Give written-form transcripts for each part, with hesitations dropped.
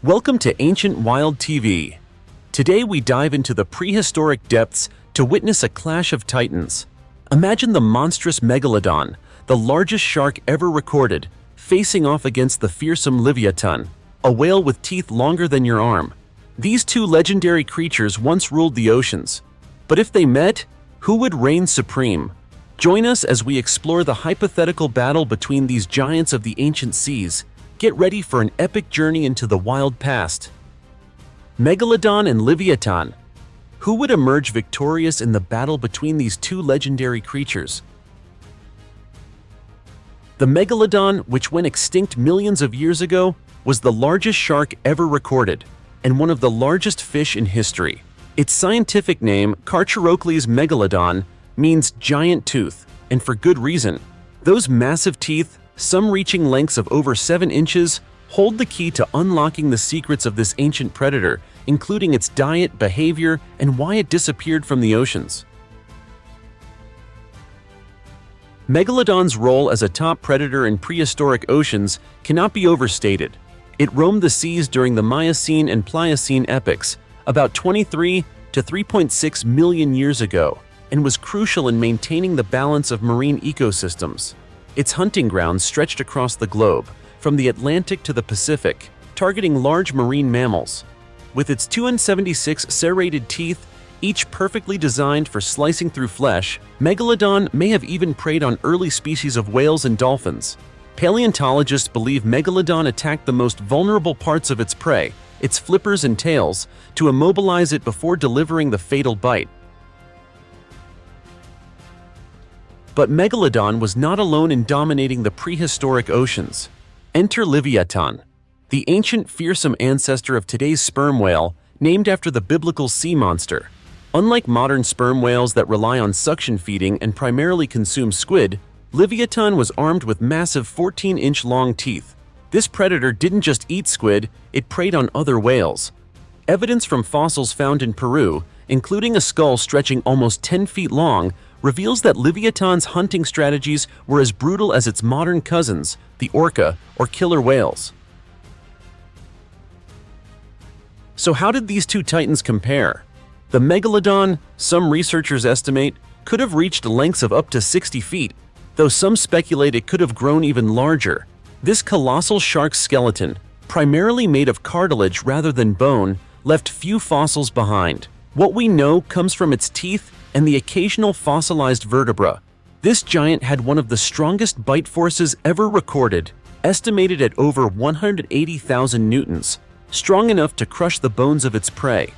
Welcome to Ancient Wild TV. Today we dive into the prehistoric depths to witness a clash of titans. Imagine the monstrous Megalodon, the largest shark ever recorded, facing off against the fearsome Livyatan, a whale with teeth longer than your arm. These two legendary creatures once ruled the oceans. But if they met, who would reign supreme? Join us as we explore the hypothetical battle between these giants of the ancient seas. Get ready for an epic journey into the wild past. Megalodon and Livyatan. Who would emerge victorious in the battle between these two legendary creatures? The Megalodon, which went extinct millions of years ago, was the largest shark ever recorded, and one of the largest fish in history. Its scientific name, Carcharodontes megalodon, means giant tooth, and for good reason. Those massive teeth, some reaching lengths of over 7 inches, hold the key to unlocking the secrets of this ancient predator, including its diet, behavior, and why it disappeared from the oceans. Megalodon's role as a top predator in prehistoric oceans cannot be overstated. It roamed the seas during the Miocene and Pliocene epochs, about 23 to 3.6 million years ago, and was crucial in maintaining the balance of marine ecosystems. Its hunting grounds stretched across the globe, from the Atlantic to the Pacific, targeting large marine mammals. With its 276 serrated teeth, each perfectly designed for slicing through flesh, Megalodon may have even preyed on early species of whales and dolphins. Paleontologists believe Megalodon attacked the most vulnerable parts of its prey, its flippers and tails, to immobilize it before delivering the fatal bite. But Megalodon was not alone in dominating the prehistoric oceans. Enter Livyatan, the ancient fearsome ancestor of today's sperm whale, named after the biblical sea monster. Unlike modern sperm whales that rely on suction feeding and primarily consume squid, Livyatan was armed with massive 14-inch long teeth. This predator didn't just eat squid, it preyed on other whales. Evidence from fossils found in Peru, including a skull stretching almost 10 feet long, reveals that Livyatan's hunting strategies were as brutal as its modern cousins, the orca or killer whales. So how did these two titans compare? The Megalodon, some researchers estimate, could have reached lengths of up to 60 feet, though some speculate it could have grown even larger. This colossal shark's skeleton, primarily made of cartilage rather than bone, left few fossils behind. What we know comes from its teeth and the occasional fossilized vertebra. This giant had one of the strongest bite forces ever recorded, estimated at over 180,000 newtons, strong enough to crush the bones of its prey.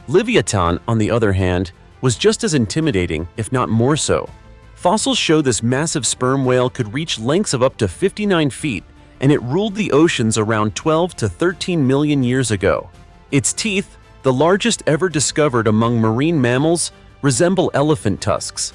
Livyatan, on the other hand, was just as intimidating, if not more so. Fossils show this massive sperm whale could reach lengths of up to 59 feet, and it ruled the oceans around 12 to 13 million years ago. Its teeth, the largest ever discovered among marine mammals, resemble elephant tusks.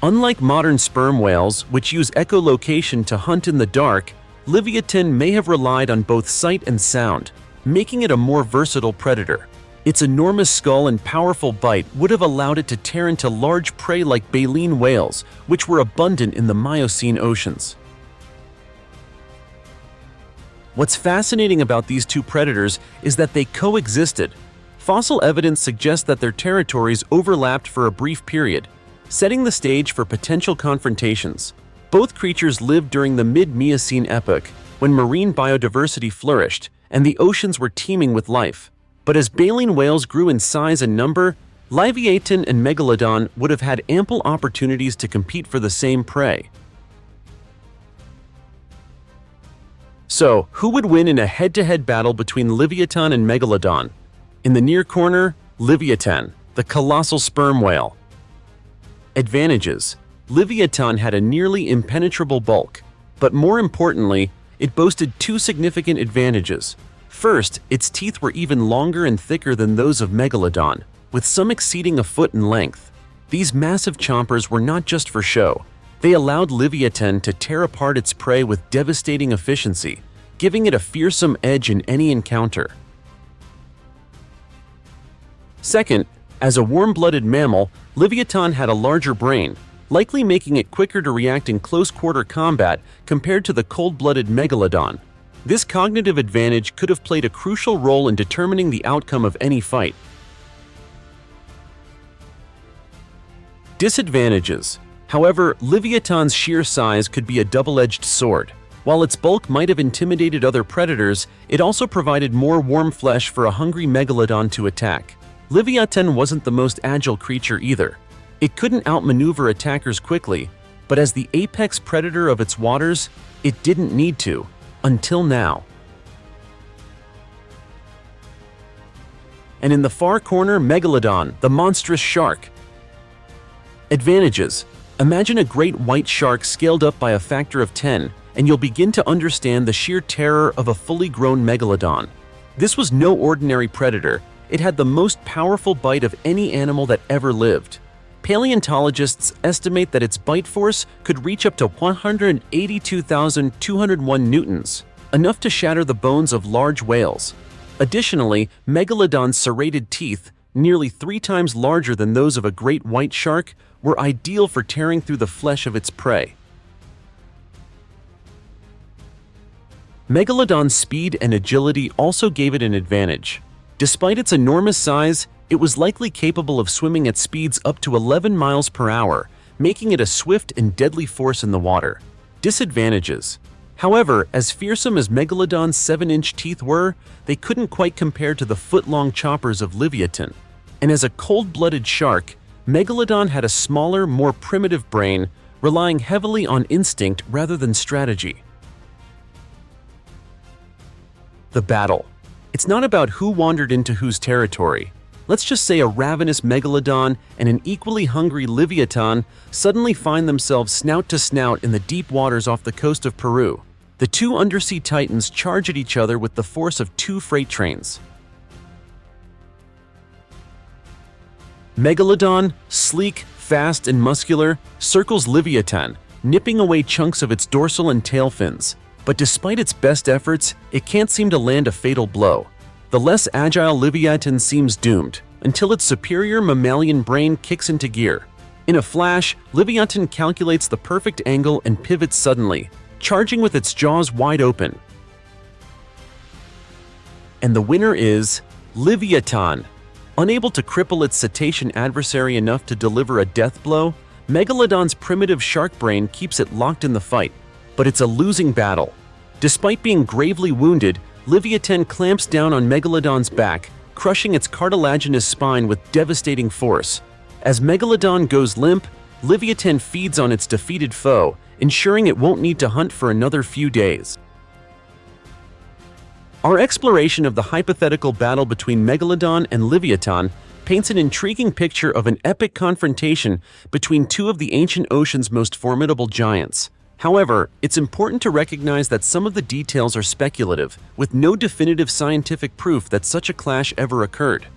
Unlike modern sperm whales, which use echolocation to hunt in the dark, Livyatan may have relied on both sight and sound, making it a more versatile predator. Its enormous skull and powerful bite would have allowed it to tear into large prey like baleen whales, which were abundant in the Miocene oceans. What's fascinating about these two predators is that they coexisted. Fossil evidence suggests that their territories overlapped for a brief period, setting the stage for potential confrontations. Both creatures lived during the mid-Miocene epoch, when marine biodiversity flourished and the oceans were teeming with life. But as baleen whales grew in size and number, Livyatan and Megalodon would have had ample opportunities to compete for the same prey. So, who would win in a head-to-head battle between Livyatan and Megalodon? In the near corner, Livyatan, the colossal sperm whale. Advantages: Livyatan had a nearly impenetrable bulk, but more importantly, it boasted two significant advantages. First, its teeth were even longer and thicker than those of Megalodon, with some exceeding a foot in length. These massive chompers were not just for show. They allowed Livyatan to tear apart its prey with devastating efficiency, giving it a fearsome edge in any encounter. Second, as a warm-blooded mammal, Livyatan had a larger brain, likely making it quicker to react in close-quarter combat compared to the cold-blooded Megalodon. This cognitive advantage could have played a crucial role in determining the outcome of any fight. Disadvantages. However, Livyatan sheer size could be a double-edged sword. While its bulk might have intimidated other predators, it also provided more warm flesh for a hungry Megalodon to attack. Livyatan wasn't the most agile creature either. It couldn't outmaneuver attackers quickly, but as the apex predator of its waters, it didn't need to, until now. And in the far corner, Megalodon, the monstrous shark. Advantages. Imagine a great white shark scaled up by a factor of 10, and you'll begin to understand the sheer terror of a fully grown Megalodon. This was no ordinary predator. It had the most powerful bite of any animal that ever lived. Paleontologists estimate that its bite force could reach up to 182,201 newtons, enough to shatter the bones of large whales. Additionally, Megalodon's serrated teeth, nearly 3 times larger than those of a great white shark, were ideal for tearing through the flesh of its prey. Megalodon's speed and agility also gave it an advantage. Despite its enormous size, it was likely capable of swimming at speeds up to 11 miles per hour, making it a swift and deadly force in the water. Disadvantages. However, as fearsome as Megalodon's 7-inch teeth were, they couldn't quite compare to the foot-long choppers of Livyatan. And as a cold-blooded shark, Megalodon had a smaller, more primitive brain, relying heavily on instinct rather than strategy. The battle. It's not about who wandered into whose territory. Let's just say a ravenous Megalodon and an equally hungry Livyatan suddenly find themselves snout to snout in the deep waters off the coast of Peru. The two undersea titans charge at each other with the force of 2 freight trains. Megalodon, sleek, fast, and muscular, circles Livyatan, nipping away chunks of its dorsal and tail fins. But despite its best efforts, it can't seem to land a fatal blow. The less agile Livyatan seems doomed, until its superior mammalian brain kicks into gear. In a flash, Livyatan calculates the perfect angle and pivots suddenly, charging with its jaws wide open. And the winner is Livyatan. Unable to cripple its cetacean adversary enough to deliver a death blow, Megalodon's primitive shark brain keeps it locked in the fight. But it's a losing battle. Despite being gravely wounded, Livyatan clamps down on Megalodon's back, crushing its cartilaginous spine with devastating force. As Megalodon goes limp, Livyatan feeds on its defeated foe, ensuring it won't need to hunt for another few days. Our exploration of the hypothetical battle between Megalodon and Livyatan paints an intriguing picture of an epic confrontation between two of the ancient ocean's most formidable giants. However, it's important to recognize that some of the details are speculative, with no definitive scientific proof that such a clash ever occurred.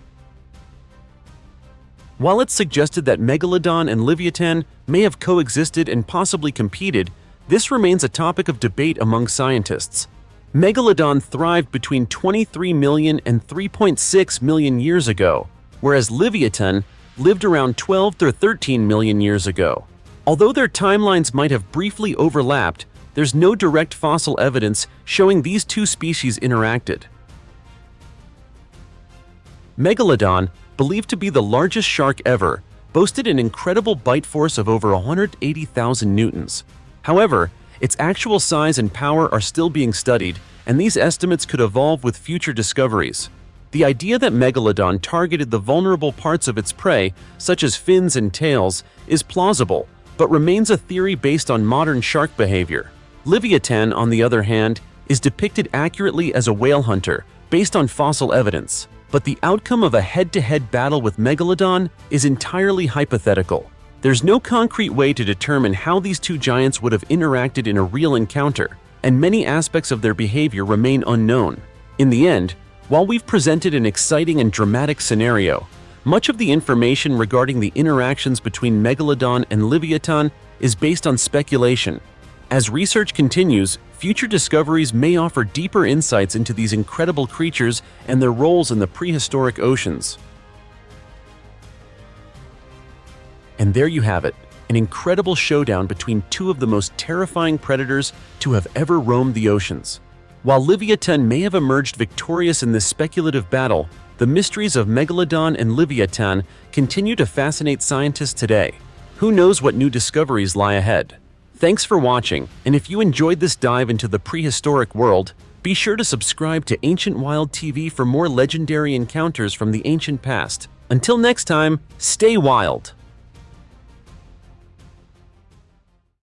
While it's suggested that Megalodon and Livyatan may have coexisted and possibly competed, this remains a topic of debate among scientists. Megalodon thrived between 23 million and 3.6 million years ago, whereas Livyatan lived around 12 to 13 million years ago. Although their timelines might have briefly overlapped, there's no direct fossil evidence showing these two species interacted. Megalodon, believed to be the largest shark ever, boasted an incredible bite force of over 180,000 newtons. However, its actual size and power are still being studied, and these estimates could evolve with future discoveries. The idea that Megalodon targeted the vulnerable parts of its prey, such as fins and tails, is plausible, but remains a theory based on modern shark behavior. Livyatan, on the other hand, is depicted accurately as a whale hunter, based on fossil evidence. But the outcome of a head-to-head battle with Megalodon is entirely hypothetical. There's no concrete way to determine how these two giants would have interacted in a real encounter, and many aspects of their behavior remain unknown. In the end, while we've presented an exciting and dramatic scenario, much of the information regarding the interactions between Megalodon and Livyatan is based on speculation. As research continues, future discoveries may offer deeper insights into these incredible creatures and their roles in the prehistoric oceans. And there you have it, an incredible showdown between two of the most terrifying predators to have ever roamed the oceans. While Livyatan may have emerged victorious in this speculative battle, the mysteries of Megalodon and Livyatan continue to fascinate scientists today. Who knows what new discoveries lie ahead? Thanks for watching, and if you enjoyed this dive into the prehistoric world, be sure to subscribe to Ancient Wild TV for more legendary encounters from the ancient past. Until next time, stay wild!